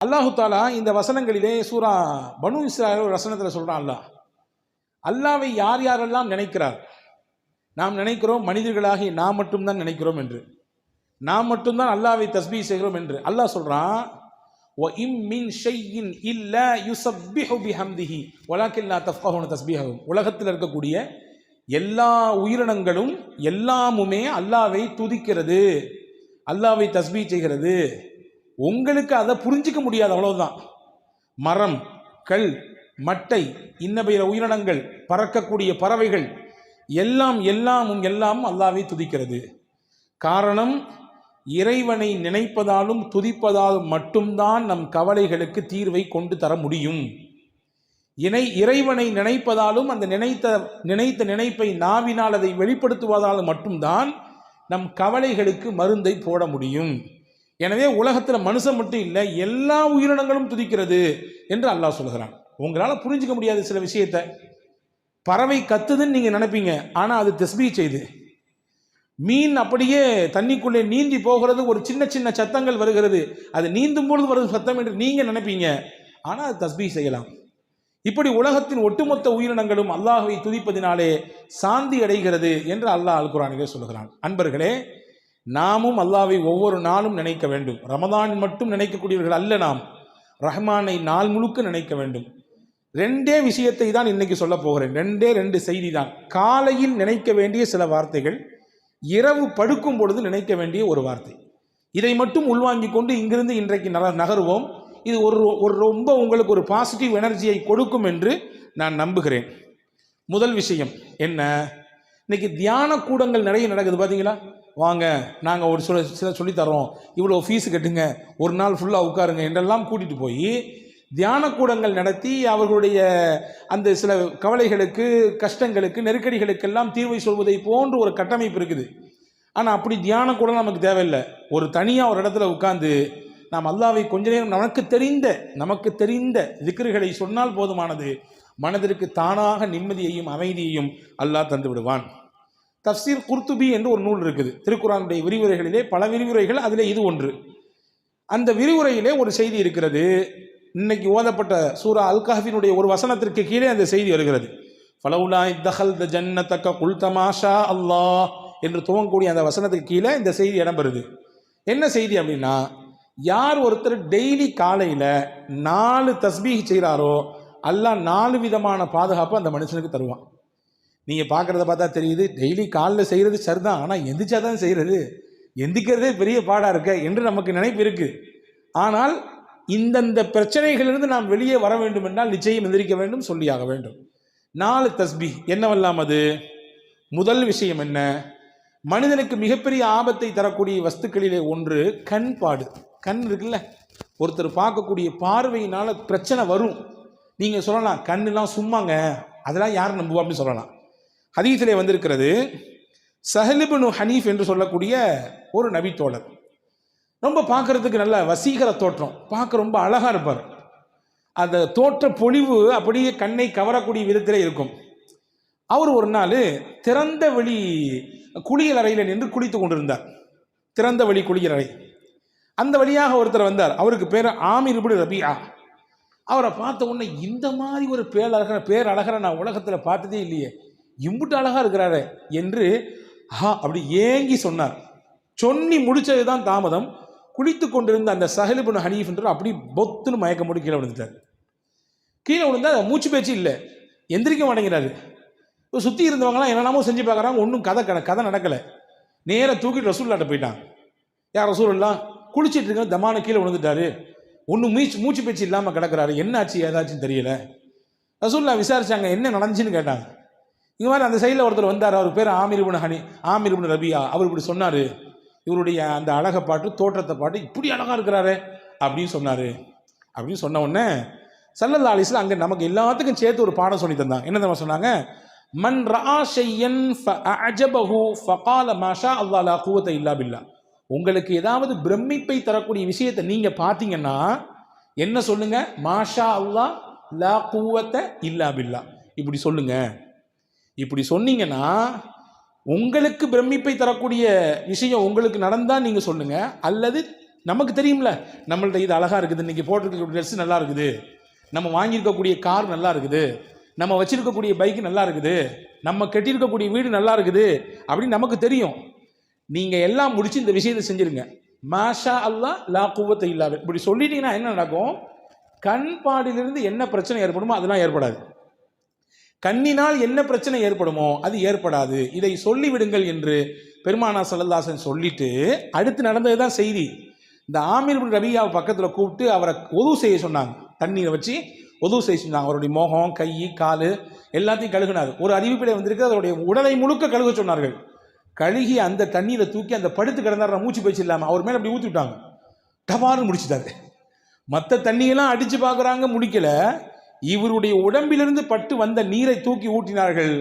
அல்லாஹு தாலா இந்த வசனங்களிலே சூரா பனு இஸ்ராயீல் ஒரு வசனத்தில் சொல்கிறான். அல்லாவை யார் யாரெல்லாம் நினைக்கிறார், நாம் நினைக்கிறோம் மனிதர்களாகி நாம் மட்டும்தான் நினைக்கிறோம் என்று, நாம் மட்டும்தான் அல்லாவை தஸ்பீஹ் செய்கிறோம் என்று. அல்லாஹ் சொல்கிறான், உலகத்தில் இருக்கக்கூடிய எல்லா உயிரினங்களும் எல்லாமுமே அல்லாவை துதிக்கிறது, அல்லாவை தஸ்பீஹ் செய்கிறது. உங்களுக்கு அதை புரிஞ்சிக்க முடியாது, அவ்வளவுதான். மரம், கல், மட்டை, இன்னபிற உயிரினங்கள், பறக்கக்கூடிய பறவைகள் எல்லாமும் அல்லாவை துதிக்கிறது. காரணம், இறைவனை நினைப்பதாலும் துதிப்பதாலும் மட்டும்தான் நம் கவலைகளுக்கு தீர்வை கொண்டு தர முடியும். இறைவனை நினைப்பதாலும் அந்த நினைத்த நினைப்பை நாவினால் அதை வெளிப்படுத்துவதாலும் மட்டும்தான் நம் கவலைகளுக்கு மருந்தை போட முடியும். எனவே உலகத்தில் மனுஷன் மட்டும் இல்லை, எல்லா உயிரினங்களும் துதிக்கிறது என்று அல்லாஹ் சொல்கிறான். உங்களால் புரிஞ்சிக்க முடியாது சில விஷயத்தை. பறவை கத்துதுன்னு நீங்கள் நினைப்பீங்க, ஆனால் அது தஸ்பீஹ் செய்து. மீன் அப்படியே தண்ணிக்குள்ளே நீந்தி போகிறது, ஒரு சின்ன சின்ன சத்தங்கள் வருகிறது, அது நீந்தும் பொழுது வருது சத்தம் என்று நீங்கள் நினைப்பீங்க, ஆனால் அது தஸ்பீஹ் செய்யலாம். இப்படி உலகத்தின் ஒட்டுமொத்த உயிரினங்களும் அல்லாஹ்வை துதிப்பதினாலே சாந்தி அடைகிறது என்று அல்லாஹ் அல் குர்ஆனிலே சொல்கிறான். அன்பர்களே, நாமும் அல்லாஹ்வை ஒவ்வொரு நாளும் நினைக்க வேண்டும். ரமதான் மட்டும் நினைக்கக்கூடியவர்கள் அல்ல நாம், ரஹ்மானை நாள் முழுக்க நினைக்க வேண்டும். ரெண்டே விஷயத்தை தான் இன்னைக்கு சொல்ல போகிறேன். ரெண்டு செய்தி தான். காலையில் நினைக்க வேண்டிய சில வார்த்தைகள், இரவு படுக்கும் பொழுது நினைக்க வேண்டிய ஒரு வார்த்தை. இதை மட்டும் உள்வாங்கி கொண்டு இங்கிருந்து இன்றைக்கு நகருவோம். இது ஒரு ரொம்ப உங்களுக்கு ஒரு பாசிட்டிவ் எனர்ஜியை கொடுக்கும் என்று நான் நம்புகிறேன். முதல் விஷயம் என்ன, இன்னைக்கு தியான கூடங்கள் நிறைய நடக்குது பார்த்தீங்களா? வாங்க, நாங்கள் ஒரு சில சொல்லித்தரோம், இவ்வளோ ஃபீஸு கட்டுங்க, ஒரு நாள் ஃபுல்லாக உட்காருங்க என்றெல்லாம் கூட்டிகிட்டு போய் தியான கூடங்கள் நடத்தி அவர்களுடைய அந்த சில கவலைகளுக்கு, கஷ்டங்களுக்கு, நெருக்கடிகளுக்கெல்லாம் தீர்வை சொல்வதை போன்று ஒரு கட்டமைப்பு இருக்குது. ஆனால் அப்படி தியான கூட நமக்கு தேவையில்லை. ஒரு தனியாக ஒரு இடத்துல உட்கார்ந்து நாம் அல்லாஹ்வை கொஞ்ச நேரம் நமக்கு தெரிந்த திக்ருகளை சொன்னால் போதுமானது. மனதிற்கு தானாக நிம்மதியையும் அமைதியையும் அல்லாஹ் தந்து விடுவான். தஃப்சீர் குர்துபி என்று ஒரு நூல் இருக்குது. திருக்குர்ஆனுடைய விரிவுரைகளிலே பல விரிவுரைகள், அதிலே இது ஒன்று. அந்த விரிவுரையிலே ஒரு செய்தி இருக்கிறது. இன்னைக்கு ஓதப்பட்ட சூரா அல் கஹ்ஃபினுடைய ஒரு வசனத்திற்கு கீழே அந்த செய்தி வருகிறது. ஃபலவுலா இத்தஹல்த ஜன்னதக குல்த மாஷா அல்லாஹ் என்று துவங்கக்கூடிய அந்த வசனத்துக்கு கீழே இந்த செய்தி இடம்பெறுது. என்ன செய்தி அப்படின்னா, யார் ஒருத்தர் டெய்லி காலையில் 4 தஸ்பீஹ் செய்கிறாரோ அல்லாஹ் 4 விதமான பாதுகாப்பு அந்த மனுஷனுக்கு தருவான். நீங்கள் பார்க்குறத பார்த்தா தெரியுது, டெய்லி காலில் செய்கிறது சரிதான், ஆனால் எந்திரிச்சா தான் செய்கிறது, எந்திக்கிறதே பெரிய பாடாக இருக்க என்று நமக்கு நினைப்பு இருக்குது. ஆனால் இந்தந்த பிரச்சனைகளிலிருந்து நாம் வெளியே வர வேண்டும் என்றால் நிச்சயம் எந்திரிக்க வேண்டும், சொல்லியாக வேண்டும். 4 தஸ்பீஹ் என்னவெல்லாம் அது? முதல் விஷயம் என்ன, மனிதனுக்கு மிகப்பெரிய ஆபத்தை தரக்கூடிய வஸ்துக்களிலே ஒன்று கண்பாடு. கண் இருக்குல்ல, ஒருத்தர் பார்க்கக்கூடிய பார்வையினால் பிரச்சனை வரும். நீங்கள் சொல்லலாம், கண்ணெலாம் சும்மாங்க, அதெல்லாம் யார் நம்புவா அப்படின்னு சொல்லலாம். ஹதீஸிலே வந்திருக்கிறது, சஹல் இப்னு ஹனீஃப் என்று சொல்லக்கூடிய ஒரு நபித்தோழர், ரொம்ப பார்க்கறதுக்கு நல்ல வசீகர தோற்றம், பார்க்க ரொம்ப அழகாக இருப்பார். அந்த தோற்ற பொலிவு அப்படியே கண்ணை கவரக்கூடிய விதத்திலே இருக்கும். அவர் ஒரு நாள் திறந்த வெளி குளியல் அறையில் நின்று குளித்து கொண்டிருந்தார். திறந்த வெளி குளியல் அறை, அந்த வழியாக ஒருத்தர் வந்தார். அவருக்கு பேர் ஆமிர் இப்னு ரபியா. அவரை பார்த்த உடனே, இந்த மாதிரி ஒரு பேரழகரை நான் உலகத்தில் பார்த்ததே இல்லையே, இம்புட்டு அழகாக இருக்கிறாரு என்று அப்படி ஏங்கி சொன்னார். சொன்னி முடிச்சது தான் தாமதம். குளித்து கொண்டிருந்த அந்த சஹல் இப்னு ஹனீஃப் என்று அப்படி பொத்துன்னு மயக்கம் போட்டு கீழே விழுந்துட்டார். கீழே விழுந்தா மூச்சு பேச்சு இல்லை, எந்திரிக்க மாட்டேங்கிறாரு. இப்போ சுற்றி இருந்தவங்களாம் என்னென்னமோ செஞ்சு பார்க்குறாங்க, ஒன்றும் கதை நடக்கலை. நேராக தூக்கிட்டு ரசூல்லாட்ட போயிட்டாங்க. யார் ரசூலுல்லாஹ், குளிச்சுட்டு இருக்க தமான கீழே விழுந்துட்டாரு, ஒன்றும் மூச்சு பேச்சு இல்லாமல் கிடக்கிறாரு, என்ன ஆச்சு ஏதாச்சுன்னு தெரியல. ரசூலுல்லாஹ் விசாரிச்சாங்க, என்ன நடந்துச்சுன்னு கேட்டாங்க. இங்கே மாதிரி அந்த சைடில் ஒருத்தர் வந்தார், அவர் பேர் ஆமிர் இப்னு ரபியா. அவர் இப்படி சொன்னார், இவருடைய அந்த அழகை பாட்டு, தோற்றத்தை பாட்டு, இப்படி அழகாக இருக்கிறாரு அப்படின்னு சொன்னார். அப்படின்னு சொன்ன உடனே ஸல்லல்லாஹு அலைஹி வஸல்லம் அங்கே நமக்கு எல்லாத்துக்கும் சேர்த்து ஒரு பாடம் சொல்லி தந்தாங்க. என்ன தெரியுமா சொன்னாங்க, மன் ரஆ ஷையன் ஃபஅஜபஹு ஃபகால மாஷா அல்லாஹ் லா குவத இல்லா பில்லாஹ். உங்களுக்கு ஏதாவது பிரமிப்பை தரக்கூடிய விஷயத்தை நீங்கள் பார்த்தீங்கன்னா என்ன சொல்லுங்க, மாஷா அல்லாஹ் லா குவத இல்லா பில்லாஹ், இப்படி சொல்லுங்க. இப்படி சொன்னீங்கன்னா உங்களுக்கு பிரமிப்பை தரக்கூடிய விஷயம் உங்களுக்கு நடந்தால் நீங்கள் சொல்லுங்க, அல்லது நமக்கு தெரியும்ல, நம்மள்ட்ட இது அழகாக இருக்குது, இன்றைக்கி போட்டிருக்கக்கூடிய ட்ரெஸ் நல்லா இருக்குது, நம்ம வாங்கியிருக்கக்கூடிய கார் நல்லா இருக்குது, நம்ம வச்சிருக்கக்கூடிய பைக்கு நல்லா இருக்குது, நம்ம கட்டியிருக்கக்கூடிய வீடு நல்லா இருக்குது அப்படின்னு நமக்கு தெரியும். நீங்கள் எல்லாம் முடிச்சு இந்த விஷயத்தை செஞ்சுருங்க. மாஷா அல்லா லா குவத்த இல்லா பில்லா இப்படி சொல்லிட்டீங்கன்னா என்ன நடக்கும்? கண் பாடிலிருந்து என்ன பிரச்சனை ஏற்படுமோ அதெல்லாம் ஏற்படாது. கண்ணினால் என்ன பிரச்சனை ஏற்படுமோ அது ஏற்படாது. இதை சொல்லிவிடுங்கள் என்று பெருமானா ஸல்லல்லாஹு அலைஹி வஸல்லம் சொல்லிட்டு அடுத்து நடந்தது தான் செய்தி. இந்த ஆமீர் இப்னு ரபியாவை பக்கத்தில் கூப்பிட்டு அவரை ஒது செய்ய சொன்னாங்க. தண்ணீரை வச்சு ஒது செய்ய சொன்னாங்க. அவருடைய முகம், கை, கால் எல்லாத்தையும் கழுகினார். ஒரு அறிவிப்பிலே வந்திருக்கு, அவருடைய உடலை முழுக்க கழுக சொன்னார்கள். கழுகி அந்த தண்ணீரை தூக்கி அந்த படுத்து கிடந்தார், மூச்சு பேச்சு இல்லாமல் அவர் மேலே அப்படி ஊற்றி விட்டாங்க. டபார்னு முடிச்சுட்டாரு. மற்ற தண்ணியெல்லாம் அடித்து பார்க்குறாங்க, முடிக்கல. இவருடைய உடம்பிலிருந்து பட்டு வந்த நீரை தூக்கி ஊட்டினார்கள்.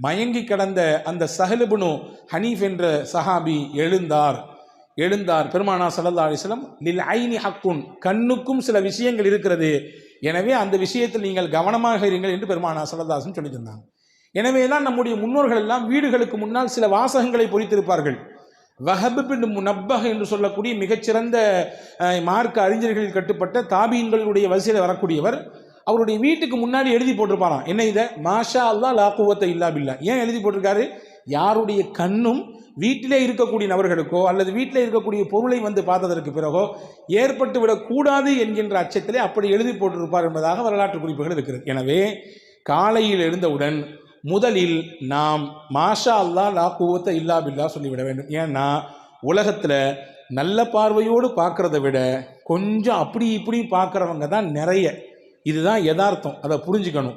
மயங்கி கடந்த அந்த சஹல் இப்னு ஹனீஃப் என்ற சஹாபி எழுந்தார். பெருமானா ஸல்லல்லாஹு அலைஹி வஸல்லம் லில் ஐனி ஹக்குன், கண்ணுக்கும் சில விஷயங்கள் இருக்கிறது, எனவே அந்த விஷயத்தில் நீங்கள் கவனமாக இருங்கள் என்று பெருமானா ஸல்லல்லாஹு அலைஹி வஸல்லம் சொல்லி தந்தாங்க. எனவே தான் நம்முடைய முன்னோர்கள் எல்லாம் வீடுகளுக்கு முன்னால் சில வாசகங்களை பொறித்திருப்பார்கள். வஹப் பின் முனப்பஹ் என்று சொல்லக்கூடிய மிகச்சிறந்த மார்க்க அறிஞர்களில் கட்டுப்பட்ட தாபீன்களுடைய வரிசையில் வரக்கூடியவர், அவருடைய வீட்டுக்கு முன்னாடி எழுதி போட்டிருப்பாராம். என்ன இதை? மாஷா அல்லாஹ் லா குவத்த இல்லா பில்லா. ஏன் எழுதி போட்டிருக்காரு? யாருடைய கண்ணும் வீட்டிலே இருக்கக்கூடிய நபர்களுக்கோ அல்லது வீட்டிலே இருக்கக்கூடிய பொருளை வந்து பார்த்ததற்கு பிறகோ ஏற்பட்டு விடக்கூடாது என்கின்ற அச்சத்திலே அப்படி எழுதி போட்டிருப்பார் என்பதாக வரலாற்று குறிப்புகள் இருக்கிறது. எனவே காலையில் எழுந்தவுடன் முதலில் நாம் மாஷா அல்லாஹ் லா குவத்த இல்லா பில்லா சொல்லிவிட வேண்டும். ஏன்னா உலகத்தில் நல்ல பார்வையோடு பார்க்குறத விட கொஞ்சம் அப்படி இப்படி பார்க்குறவங்க தான் நிறைய. இதுதான் யதார்த்தம், அதை புரிஞ்சுக்கணும்.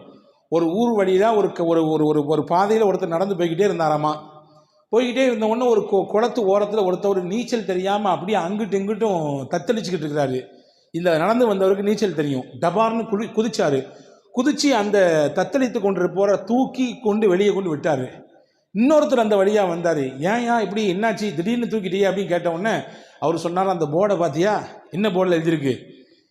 ஒரு ஊர் வழியில் ஒரு பாதையில் ஒருத்தர் நடந்து போய்கிட்டே இருந்தாராமா. போய்கிட்டே இருந்த உடனே ஒரு குளத்து ஓரத்தில் ஒருத்தர் நீச்சல் தெரியாமல் அப்படியே அங்கிட்டு இங்கிட்டும் தத்தளிச்சுக்கிட்டு இருக்கிறாரு. இந்த நடந்து வந்தவருக்கு நீச்சல் தெரியும். டபார்னு குதிச்சாரு. குதிச்சு அந்த தத்தளித்து கொண்டு போகிற தூக்கி கொண்டு வெளியே கொண்டு விட்டார். இன்னொருத்தர் அந்த வழியாக வந்தார். ஏன் இப்படி என்னாச்சு, திடீர்னு தூக்கிட்டியே அப்படின்னு கேட்ட உடனே அவர் சொன்னார், அந்த போர்டை பார்த்தியா? என்ன போர்டில் எழுதியிருக்கு?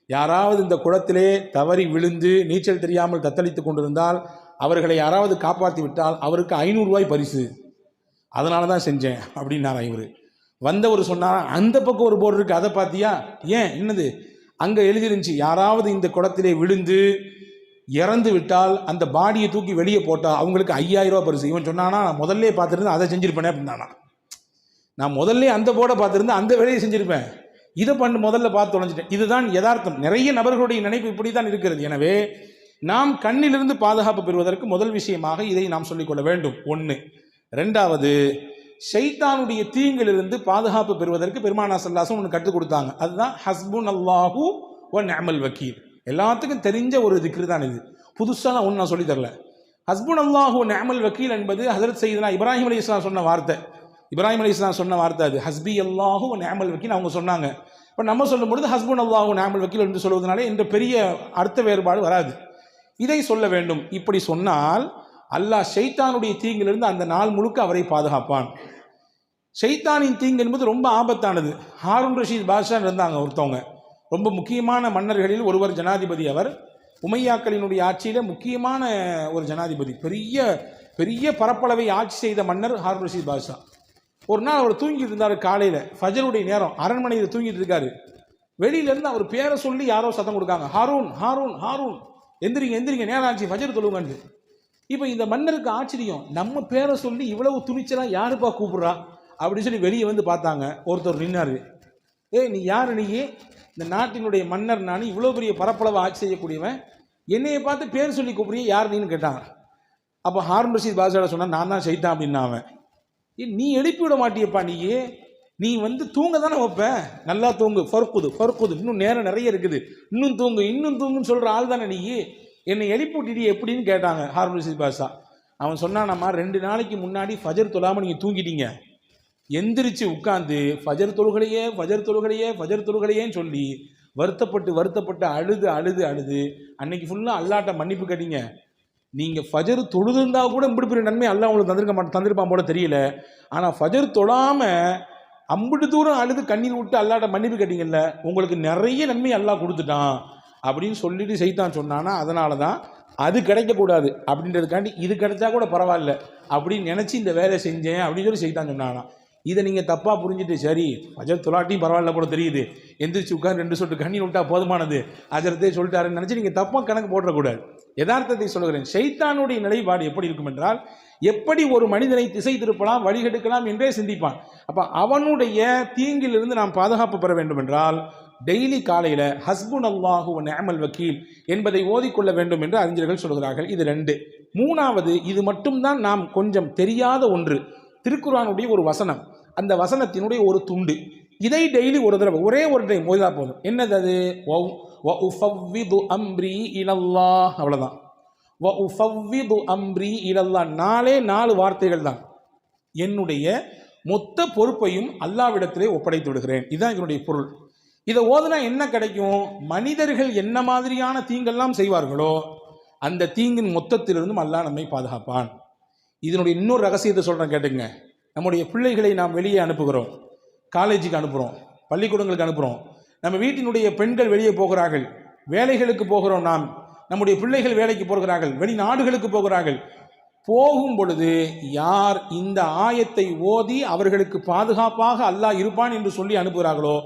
யாராவது இந்த குளத்திலே தவறி விழுந்து நீச்சல் தெரியாமல் தத்தளித்து கொண்டிருந்தால் அவர்களை யாராவது காப்பாற்றி விட்டால் அவருக்கு 500 ரூபாய் பரிசு, அதனால தான் செஞ்சேன் அப்படின்னாரா இவர். வந்தவர் சொன்னாரா, அந்த பக்கம் ஒரு போர்டு இருக்குது, அதை பார்த்தியா? ஏன், என்னது? அங்கே எழுதிருந்துச்சு, யாராவது இந்த குளத்திலே விழுந்து இறந்து விட்டால் அந்த பாடியை தூக்கி வெளியே போட்டால் அவங்களுக்கு 5000 ரூபா பரிசு. இவன் சொன்னானா, நான் முதல்ல பார்த்துருந்தேன் அதை செஞ்சுருப்பேனே அப்படின்னானா. நான் முதல்ல அந்த போர்டை பார்த்துருந்தேன் அந்த வேலையை செஞ்சுருப்பேன், இதை முதல்ல பார்த்து தொலைஞ்சிட்டேன். இதுதான் யதார்த்தம். நிறைய நபர்களுடைய நினைப்பு இப்படி தான் இருக்கிறது. எனவே நாம் கண்ணிலிருந்து பாதுகாப்பு பெறுவதற்கு முதல் விஷயமாக இதை நாம் சொல்லிக்கொள்ள வேண்டும். 1. 2வது, ஷைத்தானுடைய தீங்கிலிருந்து பாதுகாப்பு பெறுவதற்கு பெருமானா ஸல்லல்லாஹு அலைஹி வஸல்லம் ஒன்று கற்றுக் கொடுத்தாங்க. அதுதான் ஹஸ்புன் அல்லாஹு வ நிஅமல் வக்கீல். எல்லாத்துக்கும் தெரிஞ்ச ஒரு திக்ரு தான் இது. புதுசாக ஒன்று நான் சொல்லி தரல. ஹஸ்புன் அல்லாஹு வ நிஅமல் வக்கீல் என்பது ஹஜ்ரத் சையதுனா இப்ராஹிம் அலைஹிஸ்ஸலாம் சொன்ன வார்த்தை. இப்ராஹிம் அலைஹிஸ்ஸலாம் சொன்ன வார்த்தை அது. ஹஸ்பி அல்லாஹு வ நிஅமல் வக்கீல் அவங்க சொன்னாங்க. இப்போ நம்ம சொல்லும் பொழுது ஹஸ்புன் அல்லாஹு வ நிஅமல் வக்கீல் என்று சொல்வதனாலே இந்த பெரிய அர்த்த வேறுபாடு வராது. இதை சொல்ல வேண்டும். இப்படி சொன்னால் அல்லாஹ் ஷைத்தானுடைய தீங்கிலிருந்து அந்த நாள் முழுக்க அவரை பாதுகாப்பான். ஷைத்தானின் தீங்கு என்பது ரொம்ப ஆபத்தானது. ஹாரூன் ரஷீத் பாஷா இருந்தாங்க ஒருத்தவங்க, ரொம்ப முக்கியமான மன்னர்களில் ஒருவர், ஜனாதிபதி. அவர் உமையாக்களினுடைய ஆட்சியில் முக்கியமான ஒரு ஜனாதிபதி, பெரிய பெரிய பரப்பளவை ஆட்சி செய்த மன்னர் ஹாரூன் ரஷீத் பாஷா. ஒரு நாள் அவர் தூங்கிட்டு இருந்தார். காலையில் ஃபஜருடைய நேரம், அரண்மனையில் தூங்கிட்டு இருக்காரு. வெளியிலேருந்து அவர் பேரை சொல்லி யாரோ சத்தம் கொடுக்காங்க, ஹாரூன் ஹாரூன் ஹாரூன், எந்திரிங்க எந்திரிங்க, நேரம் ஆச்சு, ஃபஜர் தொழுங்கன்னு. இப்போ இந்த மன்னருக்கு ஆச்சரியம், நம்ம பேரை சொல்லி இவ்வளவு துணிச்சலாம் யாருப்பா கூப்பிட்றா அப்படின்னு சொல்லி வெளியே வந்து பார்த்தாங்க. ஒருத்தர் நின்னாரு. நீ யார்? நீயே இந்த நாட்டினுடைய மன்னர், நான் இவ்வளோ பெரிய பரப்பளவை ஆட்சி செய்யக்கூடியவன், என்னையை பார்த்து பேர் சொல்லி கூப்பிடுறிய, யார் நீன்னு கேட்டாங்க. அப்போ ஹாரூன் ரஷீத் பாஷா சொன்னால், நான் தான் ஷைத்தான் அப்படின்னா. அவன், நீ எழுப்பி விட மாட்டியப்பா, நீ வந்து தூங்க தானே வைப்ப, நல்லா தூங்கு, ஃபர்குது, இன்னும் நேரம் நிறைய இருக்குது, இன்னும் தூங்குன்னு சொல்கிற ஆள் தானே நீ, என்னை எழுப்பி விட்டுட்டு எப்படின்னு கேட்டாங்க ஹாரூன் ரஷீத் பாஷா. அவன் சொன்னானம்மா, 2 நாளைக்கு முன்னாடி ஃபஜர் தொழாமல் நீங்கள் தூங்கிட்டீங்க, எந்திரிச்சு உட்காந்து ஃபஜர் தொழுகலையேன்னு சொல்லி வருத்தப்பட்டு அழுது அன்னைக்கு ஃபுல்லாக அல்லாட்ட மன்னிப்பு கேட்டீங்க. நீங்கள் ஃபஜர் தொழுதுருந்தா கூட இப்படி பெரிய நன்மை அல்லாஹ் உங்களுக்கு தந்திருப்பான் போல தெரியல. ஆனால் ஃபஜர் தொழாமல் அம்பிட்டு தூரம் அழுது கண்ணீர் விட்டு அல்லாட்ட மன்னிப்பு கேட்டீங்கல்ல, உங்களுக்கு நிறைய நன்மை அல்லாஹ் கொடுத்துட்டான் அப்படின்னு சொல்லிட்டு ஷைத்தான் சொன்னானா. அதனால தான் அது கிடைக்கக்கூடாது அப்படின்றதுக்காண்டி இது கிடைச்சா கூட பரவாயில்ல அப்படின்னு நினச்சி இந்த வேலையை செஞ்சேன் அப்படின்னு சொல்லி ஷைத்தான் சொன்னானா. இதை நீங்கள் தப்பாக புரிஞ்சுட்டு சரி ஃபஜர் தொலாட்டியும் பரவாயில்ல போல தெரியுது, எந்திரிச்சு உட்காந்து 2 சொட்டு கண்ணி விட்டா போதுமானது, அஜரத்தே சொல்லிட்டாருன்னு நினச்சி நீங்கள் தப்பாக கணக்கு போடக்கூடாது. யதார்த்தத்தை சொல்கிறேன். ஷைத்தானுடைய நிலைப்பாடு எப்படி இருக்கும் என்றால், எப்படி ஒரு மனிதனை திசை திருப்பலாம், வழிகெடுக்கலாம் என்றே சிந்திப்பான். அப்போ அவனுடைய தீங்கிலிருந்து நாம் பாதுகாப்பு பெற வேண்டும் என்றால் டெய்லி காலையில் ஹஸ்புன் அல்லாஹு வ நிஅமல் வக்கீல் என்பதை ஓதிக்கொள்ள வேண்டும் என்று அறிஞர்கள் சொல்கிறார்கள். இது 2. 3வது, இது மட்டும்தான் நாம் கொஞ்சம் தெரியாத ஒன்று, திருக்குர்ஆனுடைய ஒரு வசனம், அந்த வசனத்தினுடைய ஒரு துண்டு. இதை டெய்லி ஒரு தடவை ஒரே ஒரு டைம் ஓதினா போதும். என்னது அது? வ உஃபவ்விது அம்ரி இலல்லாஹ். அவ்வளோதான். வ உஃபவ்விது அம்ரி இலல்லாஹ். 4 வார்த்தைகள் தான். என்னுடைய மொத்த பொறுப்பையும் அல்லாஹ்விடத்திலே ஒப்படைத்து விடுகிறேன். இதுதான் இதனுடைய பொருள். இதை ஓதுனா என்ன கிடைக்கும்? மனிதர்கள் என்ன மாதிரியான தீங்கெல்லாம் செய்வார்களோ அந்த தீங்கின் மொத்தத்திலிருந்தும் அல்லாஹ் நம்மை பாதுகாப்பான். இதனுடைய இன்னொரு ரகசியத்தை சொல்கிறேன் கேட்டுங்க. நம்முடைய பிள்ளைகளை நாம் வெளியே அனுப்புகிறோம், காலேஜுக்கு அனுப்புகிறோம், பள்ளிக்கூடங்களுக்கு அனுப்புகிறோம். நம்ம வீட்டினுடைய பெண்கள் வெளியே போகிறார்கள், வேலைகளுக்கு போகிறோம். நம்முடைய பிள்ளைகள் வேலைக்கு போகிறார்கள், வெளிநாடுகளுக்கு போகிறார்கள். போகும் பொழுது யார் இந்த ஆயத்தை ஓதி அவர்களுக்கு பாதுகாப்பாக அல்லாஹ் இருப்பான் என்று சொல்லி அனுப்புகிறார்களோ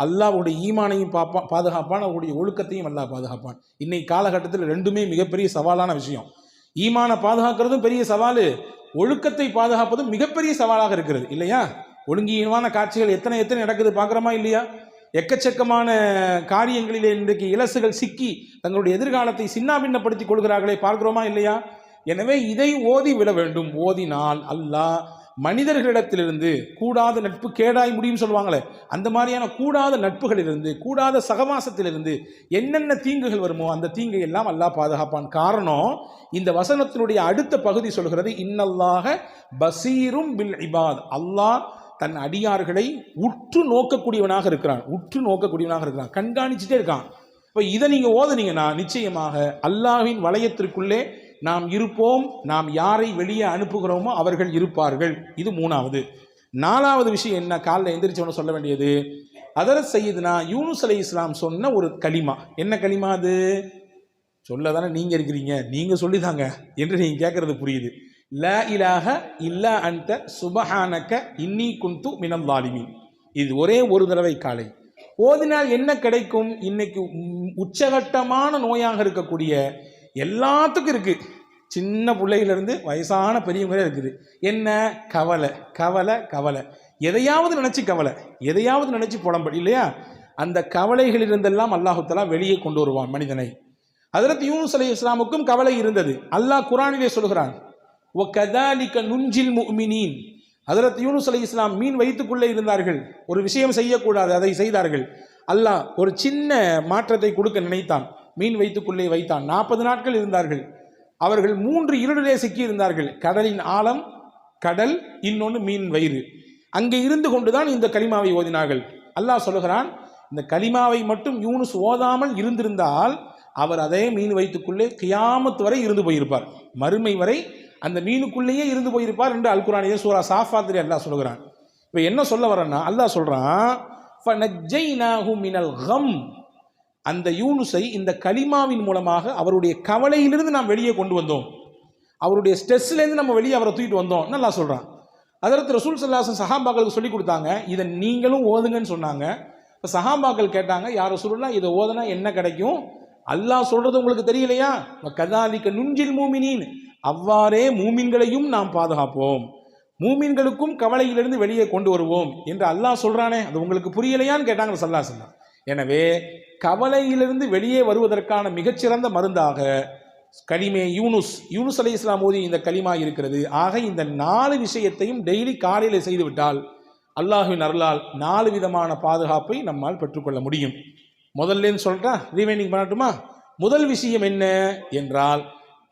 அல்லாஹ்வுடைய ஈமானையும் பாதுகாப்பான், அவருடைய ஒழுக்கத்தையும் அல்லாஹ் பாதுகாப்பான். இன்னைக்கு காலகட்டத்தில் 2மே மிகப்பெரிய சவாலான விஷயம். ஈமானை பாதுகாக்கிறதும் பெரிய சவால், ஒழுக்கத்தை பாதுகாப்பதும் மிகப்பெரிய சவாலாக இருக்கிறது இல்லையா? ஒழுங்கீனமான காட்சிகள் எத்தனை நடக்குது பார்க்குறோமா இல்லையா? எக்கச்சக்கமான காரியங்களிலே இன்றைக்கு இலசுகள் சிக்கி தங்களுடைய எதிர்காலத்தை சின்னாபின்னப்படுத்திக் கொள்கிறார்களே, பார்க்கிறோமா இல்லையா? எனவே இதை ஓதி விட வேண்டும். ஓதினால் அல்லாஹ் மனிதர்களிடத்திலிருந்து கூடாத நட்பு கேடாய் முடியும் சொல்லுவாங்களே, அந்த மாதிரியான கூடாத நட்புகளிலிருந்து, கூடாத சகவாசத்திலிருந்து என்னென்ன தீங்குகள் வருமோ அந்த தீங்கை எல்லாம் அல்லாஹ் பாதுகாப்பான். காரணம், இந்த வசனத்தினுடைய அடுத்த பகுதி சொல்கிறது, இன்னல்லாஹ பசீரும் பில் இபாத். அல்லாஹ் தன் அடியார்களை உற்று நோக்கக்கூடியவனாக இருக்கிறான், கண்காணிச்சுட்டே இருக்கான். இப்போ இதை நீங்கள் ஓதுனீங்கன்னா நிச்சயமாக அல்லாஹ்வின் வளையத்திற்குள்ளே நாம் இருப்போம். நாம் யாரை வெளியே அனுப்புகிறோமோ அவர்கள் இருப்பார்கள். இது 3வது. 4வது விஷயம் என்ன? காலைல எந்திரிச்சவன சொல்ல வேண்டியது, ஹதரத் சையதுனா யூனுஸ் அலைஹிஸ்ஸலாம் சொன்ன ஒரு கலிமா. என்ன கலிமா அது? சொல்ல தானே நீங்கள் இருக்கிறீங்க, நீங்கள் சொல்லிதாங்க என்று நீங்கள் கேட்கறது புரியுது. லா இலாஹ இல்லா அன்த சுபஹானக இன்னி குன்து மினல் ஸாலிமீன். இது ஒரே ஒரு தடவை காலை ஓதினால் என்ன கிடைக்கும்? இன்னைக்கு உச்சகட்டமான நோயாக இருக்கக்கூடிய எல்லாத்துக்கும் இருக்கு, சின்ன பிள்ளையிலிருந்து வயசான பெரியவங்களே இருக்குது. என்ன? கவலை கவலை கவலை, எதையாவது நினைச்சு கவலை, எதையாவது நினைச்சு புலம்படி இல்லையா? அந்த கவலைகளிலிருந்தெல்லாம் அல்லாஹ் தஆலா வெளியே கொண்டு வருவான் மனிதனை. ஹஜ்ரத் யூனுஸ் அலைஹிஸ்ஸலாமுக்கும் கவலை இருந்தது. அல்லாஹ் குர்ஆனிலே சொல்கிறான், வ கதாலிக நுஞ்சில் முஃமினீன். ஹஜ்ரத் யூனுஸ் அலைஹிஸ்ஸலாம் மீன் வயிற்றுக்குள்ளே இருந்தார்கள், ஒரு விஷயம் செய்யக்கூடாது, அதை செய்தார்கள். அல்லாஹ் ஒரு சின்ன மாற்றத்தை கொடுக்க நினைத்தான், மீன் வயிற்றுக்குள்ளே வைத்தான். 40 நாட்கள் இருந்தார்கள். அவர்கள் 3 இருளிலே சிக்கி இருந்தார்கள். கடலின் ஆழம், கடல், இன்னொன்று மீன் வயிறு. அங்கே இருந்து கொண்டுதான் இந்த கலிமாவை ஓதினார்கள். அல்லாஹ் சொல்லுகிறான், இந்த கலிமாவை மட்டும் யூனுஸ் ஓதாமல் இருந்திருந்தால் அவர் அதே மீன் வயிற்றுக்குள்ளே கியாமத் வரை இருந்து போயிருப்பார், மறுமை வரை அந்த மீனுக்குள்ளேயே இருந்து போயிருப்பார் என்று அல் குர்ஆனிலே சூரா சாஃபாத்திலே அல்லாஹ் சொல்லுகிறான். இப்போ என்ன சொல்ல வரேன்னா, அல்லாஹ் சொல்றான், ஃபனஜ்ஜைனாஹு மினல் கம். அந்த யூனுஸை இந்த கலிமாவின் மூலமாக அவருடைய கவலையிலிருந்து நாம் வெளியே கொண்டு வந்தோம், அவருடைய ஸ்ட்ரெஸ்லேருந்து நம்ம வெளியே அவரை தூக்கிட்டு வந்தோம் நல்லா சொல்கிறான். ஹஜ்ரத் ரசூல் ஸல்லல்லாஹு அலைஹி வஸல்லம் சஹாபாக்களுக்கு சொல்லி கொடுத்தாங்க, இதை நீங்களும் ஓதுங்கன்னு சொன்னாங்க. இப்போ சஹாபாக்கள் கேட்டாங்க, யார் ரசூலுல்லாஹ் இதை ஓதுனா என்ன கிடைக்கும்? அல்லாஹ் சொல்கிறது உங்களுக்கு தெரியலையா? கதாலிக நுஞ்சில் மூமினீன், அவ்வாறே மூமின்களையும் நாம் பாதுகாப்போம், மூமின்களுக்கும் கவலையிலிருந்து வெளியே கொண்டு வருவோம் என்று அல்லாஹ் சொல்கிறானே, அது உங்களுக்கு புரியலையான்னு கேட்டாங்க ஸல்லல்லாஹு அலைஹி வஸல்லம். எனவே கவலையிலிருந்து வெளியே வருவதற்கான மிகச்சிறந்த மருந்தாக கலிமே யூனுஸ் அலைஹிஸ்ஸலாம் ஓதி இந்த கலிமா இருக்கிறது. ஆக இந்த 4 விஷயத்தையும் டெய்லி காலையில் செய்துவிட்டால் அல்லாஹ்வின் அருளால் 4 விதமான பாதுகாப்பை நம்மால் பெற்றுக்கொள்ள முடியும். முதல்ல சொல்லிட்டா ரீவைண்டிங் பண்ணட்டுமா? முதல் விஷயம் என்ன என்றால்,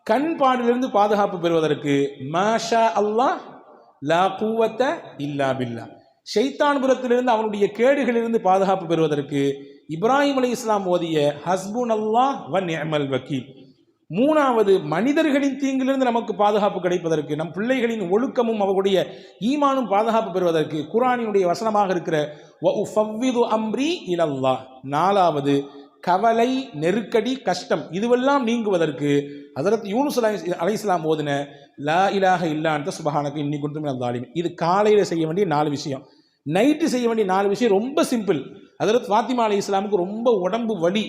கண் பாடிலிருந்து பாதுகாப்பு பெறுவதற்கு மாஷா அல்லாஹ் லா குவத்த இல்லா பில்லா, ஷைத்தான் புறத்திலிருந்து அவனுடைய கேடுகளிலிருந்து பாதுகாப்பு பெறுவதற்கு இப்ராஹிம் அலைஹிஸ்ஸலாம் ஓதிய ஹஸ்புன் அல்லாஹ் வ நிஅமல் வக்கீல். 3வது, மனிதர்களின் தீங்கிலிருந்து நமக்கு பாதுகாப்பு கிடைப்பதற்கு, நம் பிள்ளைகளின் ஒழுக்கமும் அவர்களுடைய ஈமானும் பாதுகாப்பு பெறுவதற்கு குர்ஆனினுடைய வசனமாக இருக்கிற வ உஃபவ்விது அம்ரி இலல்லாஹ். 4வது, கவலை, நெருக்கடி, கஷ்டம் இதுவெல்லாம் நீங்குவதற்கு ஹஜ்ரத் யூனுஸ் அலைஹிஸ்ஸலாம் ஓதின லா இலாஹ இல்லா அன்த சுப்ஹானக இன்னி குன்து மினல் ஸாலிமீன். இது காலையில் செய்ய வேண்டிய 4 விஷயம். நைட்டு செய்ய வேண்டிய 4 விஷயம் ரொம்ப சிம்பிள். ஹஜ்ரத் ஃபாத்திமா அலைஹிஸ்ஸலாமுக்கு ரொம்ப உடம்பு வலி,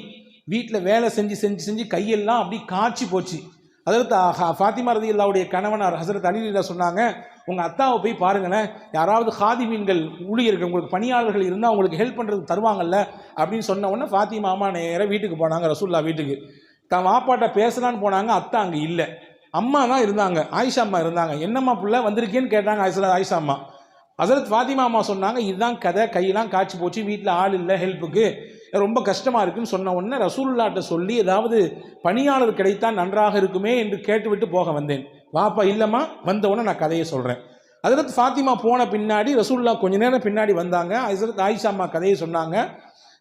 வீட்டில் வேலை செஞ்சு செஞ்சு செஞ்சு கையெல்லாம் அப்படி காய்ச்சி போச்சு. ஹஜ்ரத் ஃபாத்திமா ரலியல்லாஹுடைய கணவனார் ஹஜ்ரத் அலி ரலியல்லாஹு சொன்னாங்க, உங்கள் அத்தாவை போய் பாருங்களேன், யாராவது ஹாதிமீன்கள் ஊழியர்கள் உங்களுக்கு பணியாளர்கள் இருந்தால் உங்களுக்கு ஹெல்ப் பண்ணுறதுக்கு தருவாங்கல்ல அப்படின்னு சொன்ன உடனே ஃபாத்திமா அம்மா நேராக வீட்டுக்கு போனாங்க, ரசூல்லா வீட்டுக்கு. தான் வாப்பாட்ட பேசலான்னு போனாங்க, அத்தா அங்கே இல்லை, அம்மா தான் இருந்தாங்க, ஆயிஷா அம்மா இருந்தாங்க. என்னம்மா புள்ள வந்திருக்கேன்னு கேட்டாங்க ஆயிஷா அம்மா. ஹஜ்ரத் ஃபாத்திமா அம்மா சொன்னாங்க, இதுதான் கதை, கையெல்லாம் காய்ச்சி போச்சு, வீட்டில் ஆள் இல்லை ஹெல்ப்புக்கு, ரொம்ப கஷ்டமாக இருக்குன்னு சொன்ன உடனே ரசூலுல்லாஹ்ட்ட சொல்லி ஏதாவது பணியாளர் கிடைத்தால் நன்றாக இருக்குமே என்று கேட்டுவிட்டு போக வந்தேன். வாப்பா இல்லைம்மா, வந்த உடனே நான் கதையை சொல்கிறேன். ஹஜ்ரத் ஃபாத்திமா போன பின்னாடி ரசூலுல்லாஹ் கொஞ்ச நேரம் பின்னாடி வந்தாங்க. ஹஜ்ரத் ஆயிஷா அம்மா கதையை சொன்னாங்க.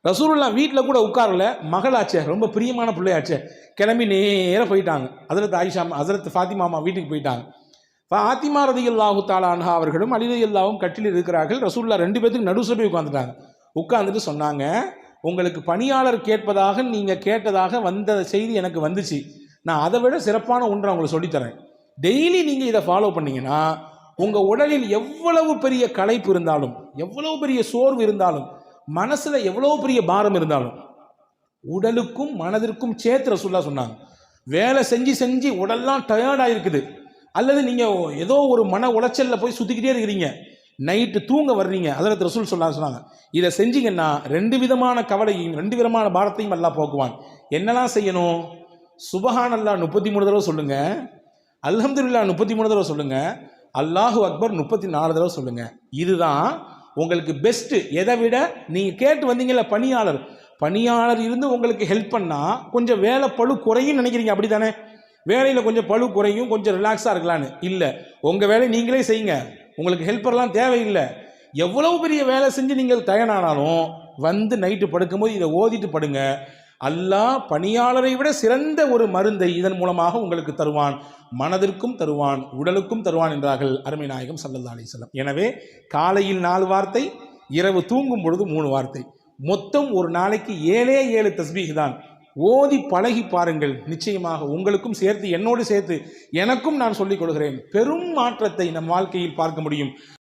ரசூலுல்லாஹ் வீட்டில் கூட உட்காரல, மகளாச்சே, ரொம்ப பிரியமான பிள்ளையாச்சே, கிளம்பி நேராக போயிட்டாங்க. ஹஜ்ரத் ஃபாத்திமா அம்மா வீட்டுக்கு போயிட்டாங்க. ஃபாத்திமா ரலியல்லாஹு தஆலா அன்ஹா அவர்களும் அலி ரலியல்லாஹும் கட்டிலில் இருக்கிறார்கள். ரசூலுல்லாஹ் 2 பேத்துக்கு நடுசபை உட்காந்துட்டாங்க. உட்காந்துட்டு சொன்னாங்க, உங்களுக்கு பணியாளர் கேட்பதாக நீங்கள் கேட்டதாக வந்த செய்தி எனக்கு வந்துச்சு, நான் அதை விட சிறப்பான ஒன்றை உங்களுக்கு சொல்லித்தரேன். டெய்லி நீங்கள் இதை ஃபாலோ பண்ணீங்கன்னா உங்கள் உடலில் எவ்வளவு பெரிய களைப்பு இருந்தாலும், எவ்வளவு பெரிய சோர்வு இருந்தாலும், மனசில் எவ்வளவு பெரிய பாரம் இருந்தாலும், உடலுக்கும் மனதிற்கும் சேர்த்து ரசூலுல்லாஹ் சொன்னாங்க. வேலை செஞ்சு செஞ்சு உடல்லாம் டயர்டாக இருக்குது, அல்லது நீங்கள் ஏதோ ஒரு மன உளைச்சலில் போய் சுற்றிக்கிட்டே இருக்கிறீங்க, நைட்டு தூங்க வர்றீங்க, ஹஜ்ரத் ரசூல் சொன்னாங்க, இதை செஞ்சீங்கன்னா 2 விதமான கவலையும் 2 விதமான பாரத்தையும் அல்லாஹ் போக்குவான். என்னெல்லாம் செய்யணும்? சுபஹானல்லாஹ் 33 தடவை சொல்லுங்க, அல்ஹம்துலில்லாஹ் 33 தடவை சொல்லுங்க, அல்லாஹு அக்பர் 34 தடவை சொல்லுங்க. இதுதான் உங்களுக்கு பெஸ்ட்டு. எதை விட நீங்கள் கேட்டு வந்தீங்கல்ல பணியாளர் இருந்து உங்களுக்கு ஹெல்ப் பண்ணால் கொஞ்சம் வேலை பளு குறையும் நினைக்கிறீங்க, அப்படி தானே? வேலையில் கொஞ்சம் பளு குறையும், கொஞ்சம் ரிலாக்ஸாக இருக்கலான்னு. இல்லை, உங்கள் வேலையை நீங்களே செய்யுங்க, உங்களுக்கு ஹெல்ப்பர்லாம் தேவையில்லை. எவ்வளவு பெரிய வேலை செஞ்சு நீங்கள் தயாரானாலும் வந்து நைட்டு படுக்கும்போது இதை ஓதிட்டு படுங்க. அல்லாஹ் பணியாளரை விட சிறந்த ஒரு மருந்தை இதன் மூலமாக உங்களுக்கு தருவான், மனதிற்கும் தருவான், உடலுக்கும் தருவான் என்றார்கள் அருமை நாயகம் ஸல்லல்லாஹு அலைஹி வஸல்லம். எனவே காலையில் 4 வார்த்தை, இரவு தூங்கும் பொழுது 3 வார்த்தை, மொத்தம் ஒரு நாளைக்கு 7 தஸ்பீஹ் தான். ஓதி பழகி பாருங்கள், நிச்சயமாக உங்களுக்கும் சேர்த்து என்னோடு சேர்த்து எனக்கும் நான் சொல்லிக் கொடுக்கிறேன், பெரும் மாற்றத்தை நம் வாழ்க்கையில் பார்க்க முடியும்.